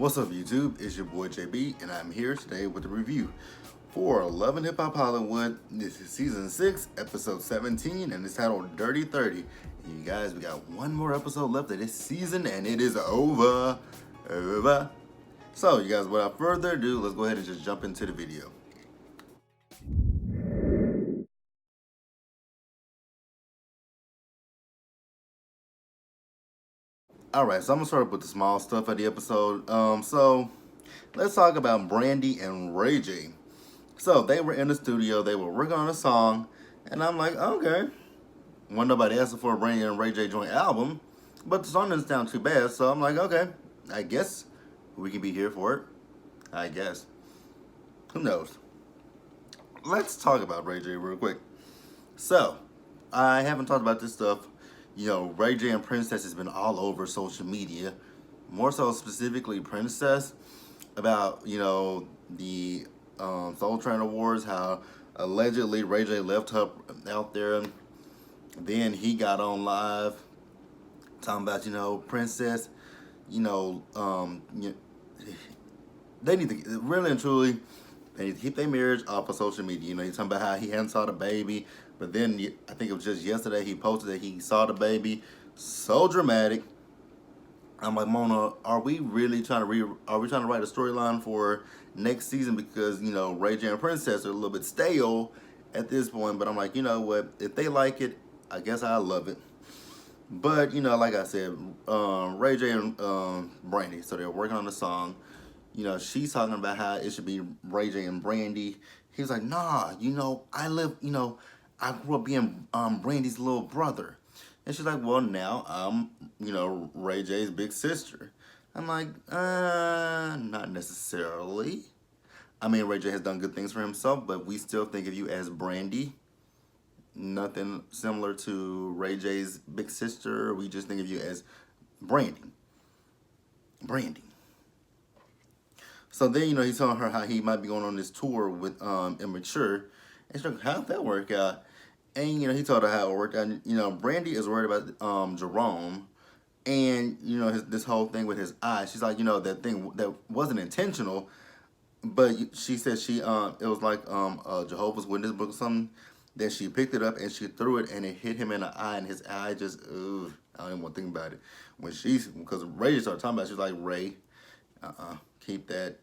What's up, YouTube? It's your boy JB, and I'm here today with a review for Love and Hip Hop Hollywood. This is season 6, episode 17, and it's titled Dirty 30. And you guys, we got one more episode left of this season, and it is over. So, you guys, without further ado, let's go ahead and just jump into the video. Alright, so I'm gonna start up with the small stuff of the episode. So let's talk about Brandy and Ray J. So they were in the studio, they were working on a song, and I'm like, okay. Well, nobody asked for a Brandy and Ray J joint album, but the song doesn't sound too bad, so I'm like, okay, I guess we can be here for it. I guess. Who knows? Let's talk about Ray J real quick. So, I haven't talked about this stuff. Ray J and Princess has been all over social media. More so specifically Princess about, the Soul Train Awards, how allegedly Ray J left her out there. Then he got on live talking about, Princess, they need to, really and truly, they need to keep their marriage off of social media. He's talking about how he hadn't saw the baby, but then I think it was just yesterday he posted that he saw the baby. So dramatic. I'm like, Mona, are we really trying to write a storyline for next season? Because Ray J and Princess are a little bit stale at this point. But I'm like, you know what? If they like it, I guess I love it. But like I said, Ray J and Brandy, so they're working on the song. She's talking about how it should be Ray J and Brandy. He's like, nah, I grew up being Brandy's little brother. And she's like, well, now I'm, Ray J's big sister. I'm like, not necessarily. I mean, Ray J has done good things for himself, but we still think of you as Brandy. Nothing similar to Ray J's big sister. We just think of you as Brandy. So then, he's telling her how he might be going on this tour with Immature. And she's like, how'd that work out? And, he told her how it worked out. Brandy is worried about Jerome. And, this whole thing with his eye. She's like, that thing that wasn't intentional. But she said it was like a Jehovah's Witness book or something. Then she picked it up and she threw it and it hit him in the eye. And his eye just, ugh, I don't even want to think about it. Because Ray started talking about it, she was like, Ray, keep that,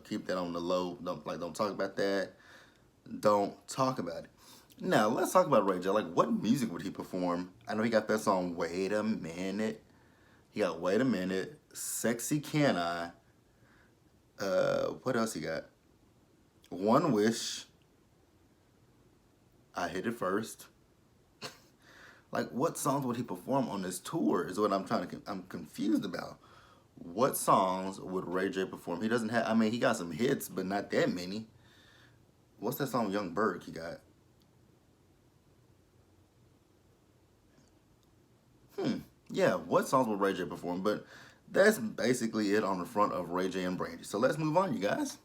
keep that on the low. Don't talk about that. Don't talk about it. Now, let's talk about Ray J. Like, what music would he perform? I know he got that song, Wait a Minute. He got Wait a Minute, Sexy Can I? What else he got? One Wish. I Hit It First. Like, what songs would he perform on this tour is what I'm confused about. What songs would Ray J perform? He doesn't have, he got some hits, but not that many. What's that song, Young Berg, he got? Yeah, what songs will Ray J perform? But that's basically it on the front of Ray J and Brandy. So let's move on, you guys.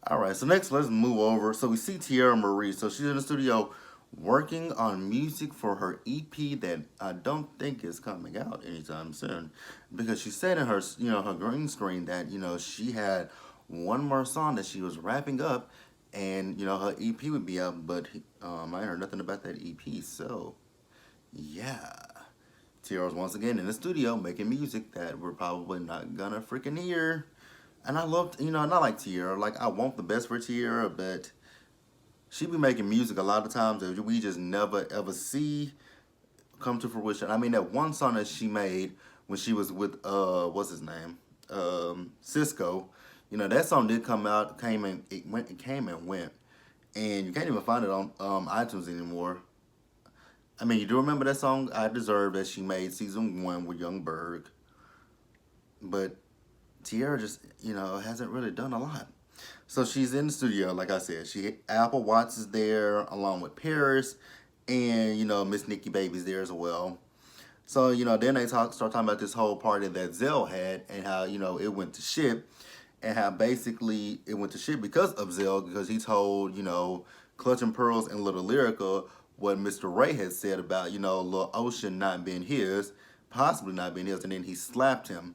All right, so next let's move over. So we see Tierra Marie. So she's in the studio working on music for her EP that I don't think is coming out anytime soon, because she said in her, her green screen that, she had one more song that she was wrapping up, and her EP would be out, but I ain't heard nothing about that EP. So yeah, Tierra's once again in the studio making music that we're probably not gonna freaking hear. And I love, not like Tierra. Like, I want the best for Tierra, but she be making music a lot of times that we just never ever see come to fruition. I mean, that one song that she made when she was with what's his name, Cisco. That song did come out, came and went, and you can't even find it on iTunes anymore. I mean, you do remember that song I Deserve that she made season 1 with Young Berg, but Tierra just hasn't really done a lot. So she's in the studio, like I said. Apple Watts is there along with Paris, and Miss Nikki Baby's there as well. So then they start talking about this whole party that Zell had and how it went to shit, and how basically it went to shit because of Zell, because he told Clutch and Pearls and Little Lyrica what Mr. Ray had said about, Lil Ocean not being his, possibly not being his, and then he slapped him.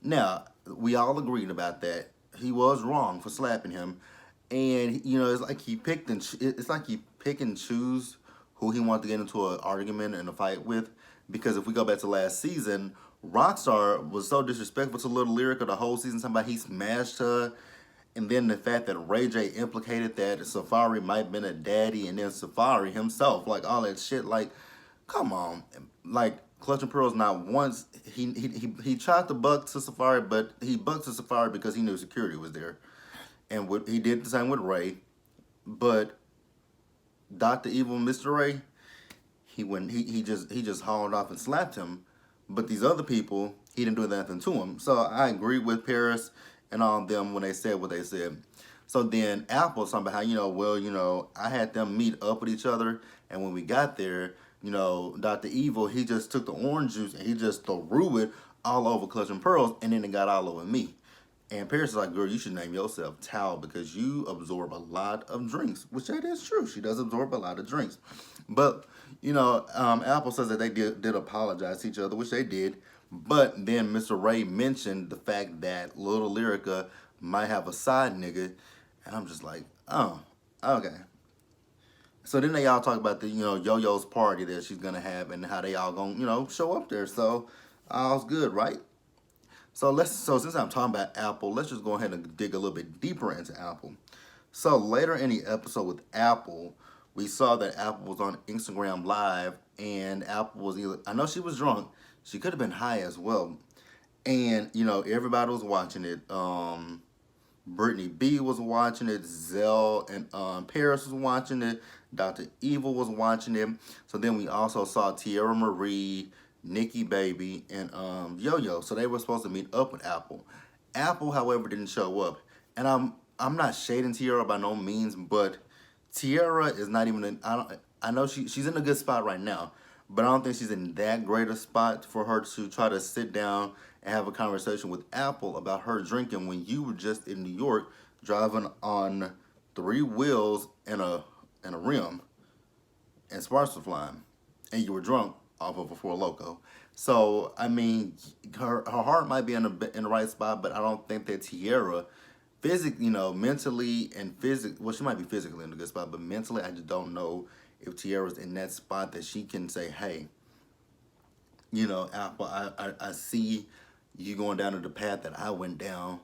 Now, we all agreed about that. He was wrong for slapping him. And, it's like he picked and it's like he pick and choose who he wanted to get into an argument and a fight with. Because if we go back to last season, Rockstar was so disrespectful to Little Lyrica the whole season. Somebody he smashed her, and then the fact that Ray J implicated that Safari might have been a daddy, and then Safari himself, like all that shit. Like, come on, like Clutch and Pearl's not once he tried to buck to Safari, but he bucked to Safari because he knew security was there, and he did the same with Ray, but Dr. Evil, Mr. Ray, he just hauled off and slapped him. But these other people, he didn't do nothing to him. So I agree with Paris and all of them when they said what they said. So then Apple somehow, I had them meet up with each other, and when we got there, Dr. Evil, he just took the orange juice and he just threw it all over Clutch and Pearls, and then it got all over me. And Paris is like, girl, you should name yourself Towel because you absorb a lot of drinks, which that is true. She does absorb a lot of drinks. But, Apple says that they did apologize to each other, which they did. But then Mr. Ray mentioned the fact that Little Lyrica might have a side nigga. And I'm just like, oh, okay. So then they all talk about the, Yo-Yo's party that she's going to have and how they all going to, show up there. So all's good, right? So since I'm talking about Apple, let's just go ahead and dig a little bit deeper into Apple. So later in the episode with Apple, we saw that Apple was on Instagram Live, and Apple was either, I know she was drunk, she could have been high as well, and everybody was watching it. Brittany B was watching it, Zell and Paris was watching it, Dr. Evil was watching it. So then we also saw Tierra Marie, Nikki Baby, and Yo-Yo. So they were supposed to meet up with Apple. Apple, however, didn't show up. And I'm not shading Tierra by no means, but Tierra is not even in, I know she's in a good spot right now, but I don't think she's in that great a spot for her to try to sit down and have a conversation with Apple about her drinking when you were just in New York driving on 3 wheels and a rim and sparks were flying, and you were drunk off of a Four Loco. So I mean, her heart might be in the right spot, but I don't think that Tierra, physically, mentally and physically, well, she might be physically in a good spot, but mentally, I just don't know if Tierra's in that spot that she can say, hey, Apple, I see you going down to the path that I went down,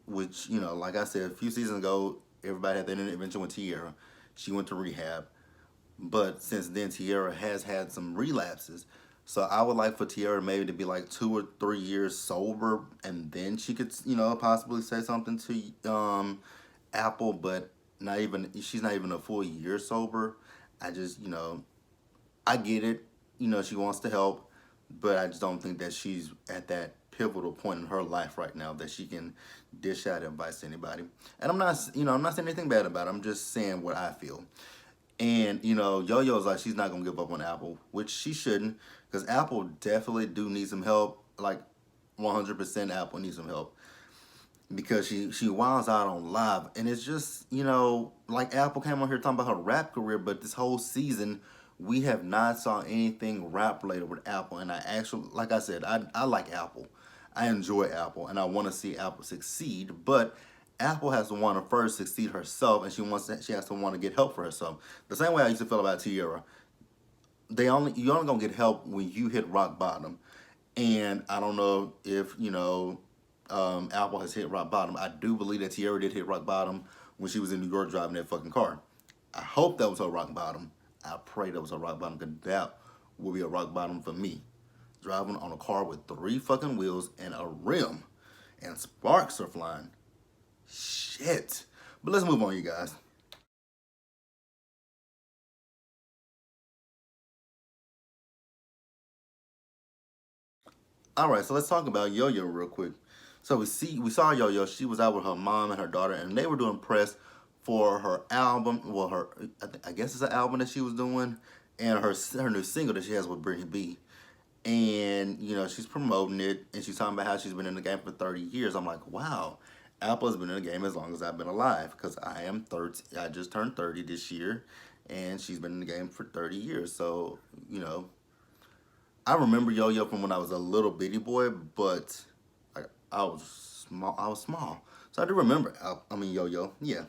which, like I said, a few seasons ago, everybody had that intervention with Tierra. She went to rehab. But since then, Tierra has had some relapses. So I would like for Tierra maybe to be like 2 or 3 years sober, and then she could, possibly say something to Apple. But she's not even a full year sober. I just, I get it. She wants to help, but I just don't think that she's at that pivotal point in her life right now that she can dish out advice to anybody. And I'm not saying anything bad about it. I'm just saying what I feel. And, Yo-Yo's like, she's not going to give up on Apple, which she shouldn't, because Apple definitely do need some help. Like, 100% Apple needs some help. Because she wilds out on live. And it's just, like Apple came on here talking about her rap career, but this whole season, we have not saw anything rap related with Apple. And I actually, like I said, I like Apple. I enjoy Apple, and I want to see Apple succeed, but Apple has to want to first succeed herself, and she has to want to get help for herself. The same way I used to feel about Tierra. You only gonna get help when you hit rock bottom, and I don't know if Apple has hit rock bottom. I do believe that Tierra did hit rock bottom when she was in New York driving that fucking car. I hope that was her rock bottom. I pray that was her rock bottom, because that will be a rock bottom for me. Driving on a car with 3 fucking wheels and a rim, and sparks are flying. Shit. But let's move on, you guys. All right, so let's talk about Yo-Yo real quick. So we saw Yo-Yo. She was out with her mom and her daughter, and they were doing press for her album. Well, I guess it's an album that she was doing, and her new single that she has with Brittany B. And she's promoting it, and she's talking about how she's been in the game for 30 years. I'm like, wow, Apple has been in the game as long as I've been alive, because I am 30. I just turned 30 this year, and she's been in the game for 30 years. So, you know, I remember Yo Yo from when I was a little bitty boy, but I was small. I was small, so I do remember. I mean, Yo Yo, yeah.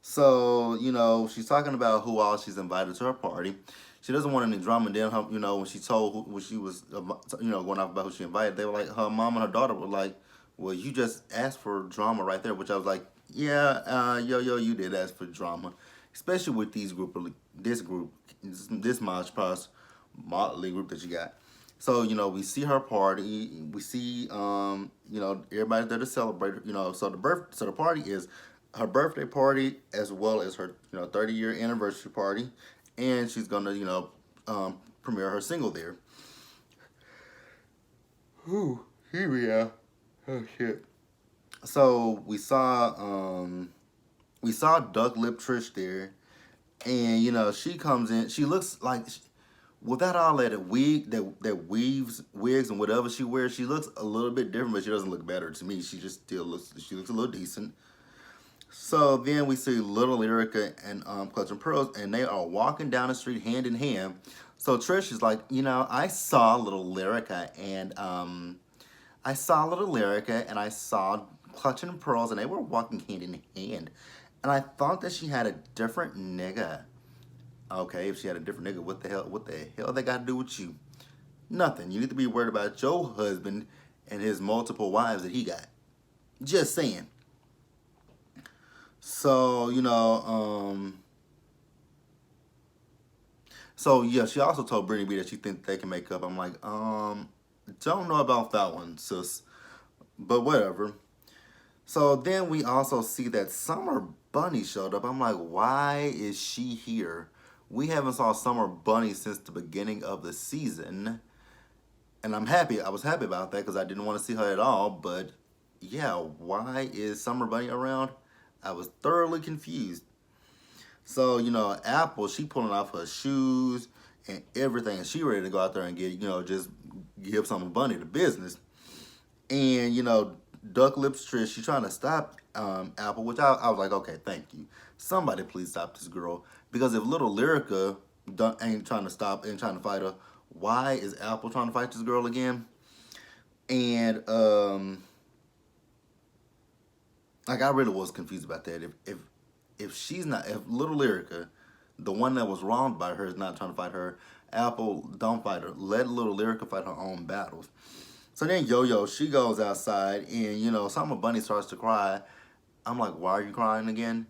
So, you know, she's talking about who all she's invited to her party. She doesn't want any drama. Then, you know, when she told when she was, you know, going off about who she invited, they were like, her mom and her daughter were like, well, you just asked for drama right there, which I was like, yeah, Yo Yo, you did ask for drama, especially with this group, this motley group that you got. So, you know, we see her party. We see, you know, everybody there to celebrate. You know, so the party is her birthday party as well as her, you know, 30-year anniversary party, and she's gonna, you know, premiere her single there. Ooh, here we are. Oh shit. So we saw Duck Lip Trish there, and you know she comes in. She looks like without all that that weaves wigs and whatever she wears, she looks a little bit different, but she doesn't look better to me. She looks a little decent. So then we see Little Lyrica and Clutch and Pearls, and they are walking down the street hand in hand. So Trish is like, you know, I saw Little Lyrica and I saw Clutch and Pearls, and they were walking hand in hand. And I thought that she had a different nigga. Okay, if she had a different nigga, what the hell? What the hell they got to do with you? Nothing. You need to be worried about your husband and his multiple wives that he got. Just saying. So you know, so yeah, she also told Brittany B that she thinks they can make up. I'm like, don't know about that one, sis. But whatever. So then we also see that Summer Bunny showed up. I'm like, why is she here? We haven't saw Summer Bunny since the beginning of the season, and I'm happy. I was happy about that because I didn't want to see her at all. But yeah, why is Summer Bunny around? I was thoroughly confused. So, you know, Apple, she pulling off her shoes and everything. And she ready to go out there and get, you know, just give Summer Bunny the business. And, you know, Duck Lips Trish, she trying to stop Apple, which I was like, okay, thank you. Somebody please stop this girl. Because if Little Lyrica ain't trying to stop, ain't trying to fight her, why is Apple trying to fight this girl again? And, like, I really was confused about that. If she's not, if Little Lyrica, the one that was wronged by her, is not trying to fight her, Apple, don't fight her. Let Little Lyrica fight her own battles. So then Yo-Yo, she goes outside, and, you know, Summer Bunny starts to cry. I'm like, why are you crying again?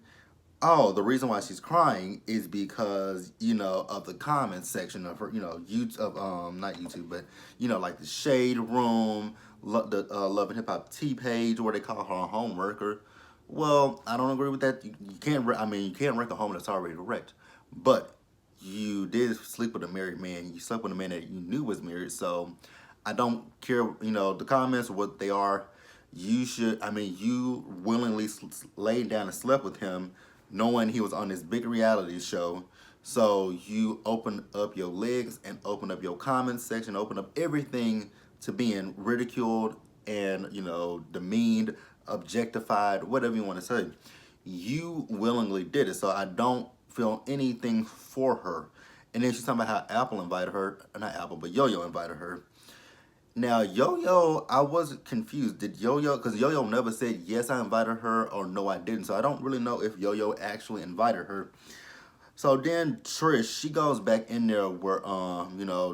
Oh, the reason why she's crying is because, you know, of the comments section of her, you know, YouTube, not YouTube, but, you know, like the Shade Room, the Love and Hip Hop T page, where they call her a home wrecker. Well, I don't agree with that. You can't, I mean, you can't wreck a home that's already wrecked. But you did sleep with a married man. You slept with a man that you knew was married. So I don't care, you know, the comments, what they are. You should, I mean, you willingly laid down and slept with him knowing he was on this big reality show. So you open up your legs and open up your comments section, open up everything to being ridiculed and, you know, demeaned, objectified, whatever you want to say. You willingly did it. So I don't feel anything for her. And then she's talking about how Apple invited her, not Apple, but Yo-Yo invited her. Now, Yo-Yo, I was confused. Did Yo-Yo, because Yo-Yo never said, yes, I invited her, or no, I didn't. So I don't really know if Yo-Yo actually invited her. So then Trish, she goes back in there where, you know,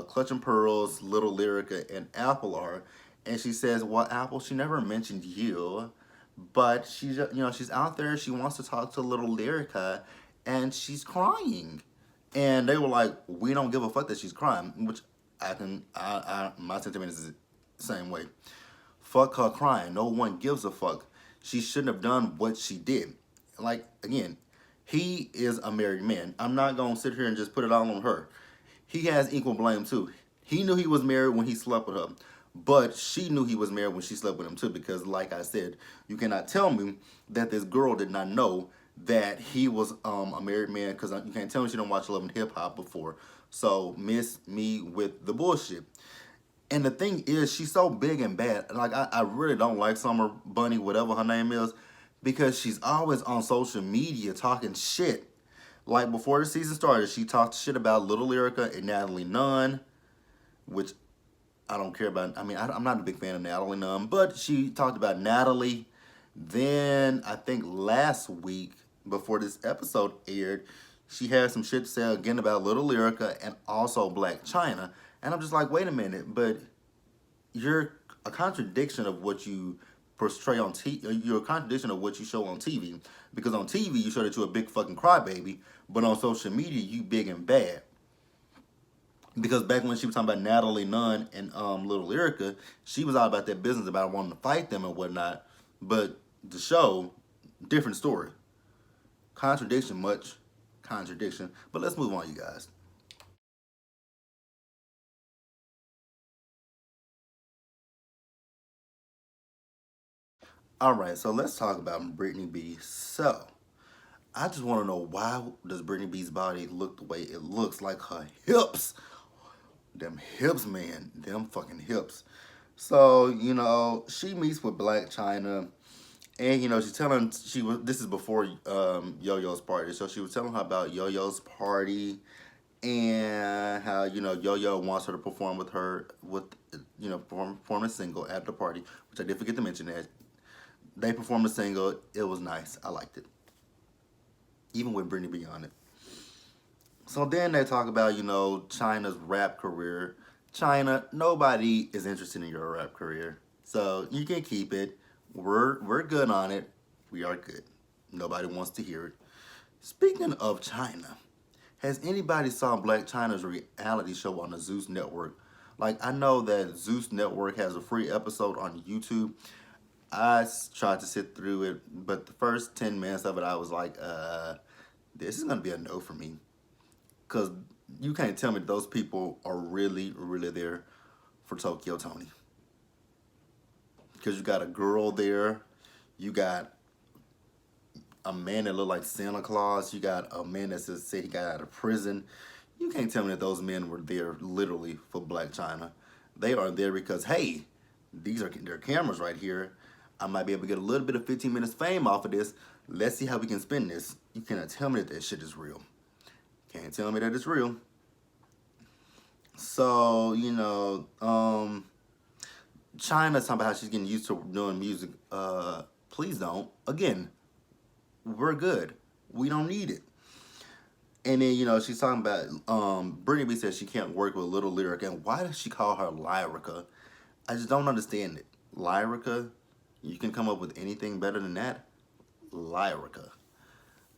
Clutch and Pearls, Little Lyrica, and Apple are. And she says, well, Apple, she never mentioned you. But she's, you know, she's out there, she wants to talk to Little Lyrica, and she's crying. And they were like, we don't give a fuck that she's crying, which my sentiment is the same way. Fuck her crying. No one gives a fuck. She shouldn't have done what she did. Like, again, he is a married man. I'm not going to sit here and just put it all on her. He has equal blame, too. He knew he was married when he slept with her. But she knew he was married when she slept with him, too. Because, like I said, you cannot tell me that this girl did not know that he was a married man. Because you can't tell me she don't watch Love and Hip Hop before. So, miss me with the bullshit. And the thing is, she's so big and bad. Like, I really don't like Summer Bunny, whatever her name is, because she's always on social media talking shit. Like before the season started, she talked shit about Little Lyrica and Natalie Nunn, which I don't care about. I mean, I'm not a big fan of Natalie Nunn, but she talked about Natalie. Then I think last week, before this episode aired, she had some shit to say again about Little Lyrica and also Black China. And I'm just like, wait a minute, but you're a contradiction of what you portray on TV. You're a contradiction of what you show on TV. Because on TV, you show that you're a big fucking crybaby, but on social media, you big and bad. Because back when she was talking about Natalie Nunn and Little Lyrica, she was all about that business about wanting to fight them and whatnot. But the show, different story. Contradiction, much contradiction. But let's move on, you guys. All right, so let's talk about Brittany B. So, I just want to know, why does Brittany B's body look the way it looks? Like her hips. Them hips, man. Them fucking hips. So, she meets with Black China. And she's telling she was this is before Yo-Yo's party. So she was telling her about Yo-Yo's party and how, Yo-Yo wants her to perform with her perform a single at the party, which I did forget to mention that. They performed a single. It was nice. I liked it. Even with Brittany B on it. So then they talk about, China's rap career. China, nobody is interested in your rap career. So you can keep it. We're good on it. We are good. Nobody wants to hear it. Speaking of China, has anybody saw Black China's reality show on the Zeus Network? Like, I know that Zeus Network has a free episode on YouTube. Tried to sit through it, but the first 10 minutes of it, I was like, this is going to be a no for me. Because you can't tell me that those people are really, really there for Tokyo Tony. Because you got a girl there, you got a man that looked like Santa Claus, you got a man that said he got out of prison. You can't tell me that those men were there literally for Black China. They are there because, hey, these are their cameras right here. I might be able to get a little bit of 15 minutes fame off of this. Let's see how we can spin this. You cannot tell me that that shit is real. Can't tell me that it's real. So, China's talking about how she's getting used to doing music. Please don't. Again, we're good. We don't need it. And then, she's talking about, Brittany B says she can't work with Little Lyrica. And why does she call her Lyrica? I just don't understand it. Lyrica? You can come up with anything better than that? Lyrica.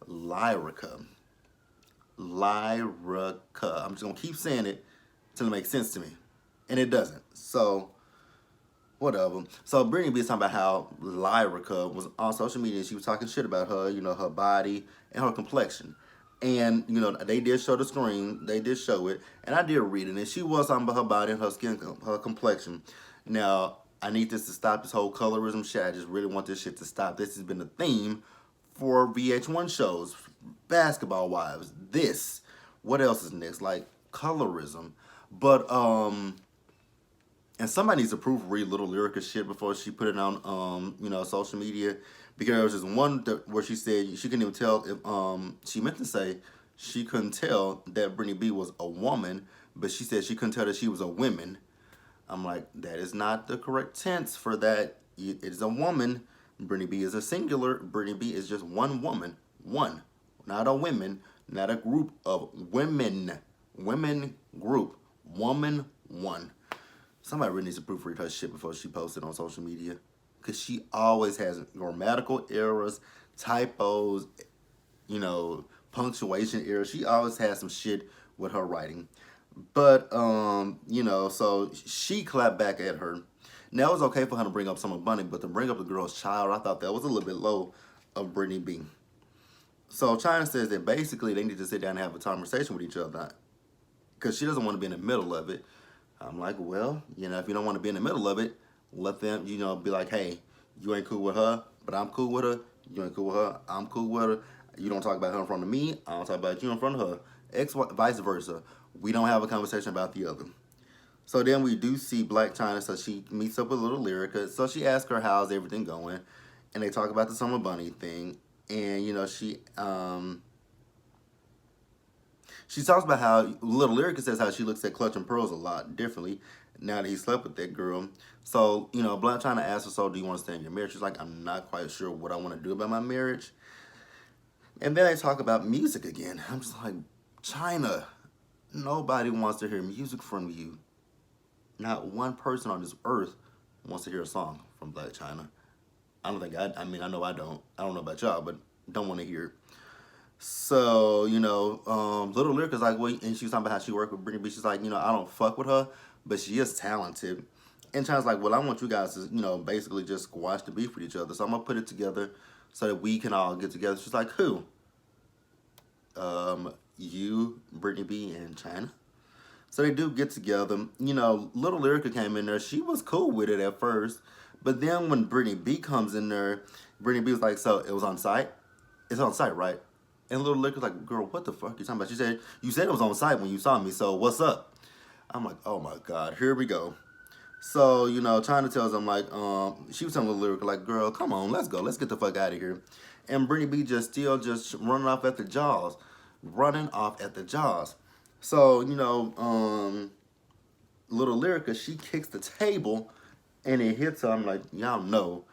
Lyrica. Lyrica. I'm just going to keep saying it until it makes sense to me. And it doesn't. So, whatever. So Brittany B is talking about how Lyrica was on social media. She was talking shit about her, her body and her complexion. And, they did show the screen. They did show it. And I did read it. And she was talking about her body and her skin, her complexion. Now, I need this to stop, this whole colorism shit. I just really want this shit to stop. This has been the theme for VH1 shows, Basketball Wives, this. What else is next? Like, colorism. But, and somebody needs to proofread Little Lyrica shit before she put it on, social media. Because there was this one where she said she couldn't even tell if, she meant to say she couldn't tell that Brittany B was a woman, but she said she couldn't tell that she was a woman. I'm like, that is not the correct tense for that. It is a woman. Brittany B is a singular. Brittany B is just one woman. One. Not a women. Not a group of women. Women group. Woman one. Somebody really needs to proofread her shit before she posts it on social media. Because she always has grammatical errors, typos, punctuation errors. She always has some shit with her writing. But, so she clapped back at her. Now, it was okay for her to bring up Summer Bunny, but to bring up the girl's child, I thought that was a little bit low of Brittany B. So China says that basically they need to sit down and have a conversation with each other. Because she doesn't want to be in the middle of it. I'm like, well, if you don't want to be in the middle of it, let them, be like, hey, you ain't cool with her, but I'm cool with her. You ain't cool with her, I'm cool with her. You don't talk about her in front of me, I don't talk about you in front of her. Vice versa. We don't have a conversation about the other. So then we do see Black China, so she meets up with Little Lyrica. So she asks her, how's everything going? And they talk about the Summer Bunny thing. And, she She talks about how Little Lyrica says how she looks at Clutch and Pearls a lot differently now that he slept with that girl. So, Blac Chyna asks her, so do you want to stay in your marriage? She's like, I'm not quite sure what I want to do about my marriage. And then they talk about music again. I'm just like, Chyna, nobody wants to hear music from you. Not one person on this earth wants to hear a song from Blac Chyna. I don't think I mean, I know I don't. I don't know about y'all, but don't want to hear it. So, Little Lyrica's like, well, and she was talking about how she worked with Brittany B. She's like, I don't fuck with her, but she is talented. And China's like, well, I want you guys to, basically just squash the beef with each other. So I'm going to put it together so that we can all get together. She's like, who? You, Brittany B, and China. So they do get together. Little Lyrica came in there. She was cool with it at first. But then when Brittany B comes in there, Brittany B was like, so it was on site? It's on site, right? And Little Lyrica's like, girl, what the fuck are you talking about? She said, you said it was on site when you saw me, so what's up? I'm like, oh my God, here we go. So, China tells him, like, she was telling Little Lyrica, like, girl, come on, let's go. Let's get the fuck out of here. And Brittany B just running off at the jaws. Running off at the jaws. So, Little Lyrica, she kicks the table and it hits her. I'm like, y'all know,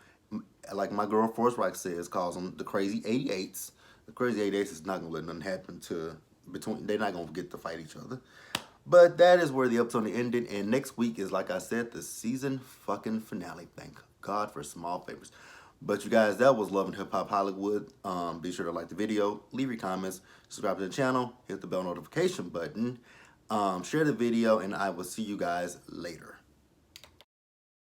like my girl Force Rock says, calls them the crazy 88s. The crazy 88s is not gonna let nothing happen they're not gonna get to fight each other. But that is where the episode ended, and next week is, like I said, the season fucking finale. Thank God for small favors. But you guys, that was Love and Hip Hop Hollywood. Be sure to like the video, leave your comments, subscribe to the channel, hit the bell notification button, share the video, and I will see you guys later.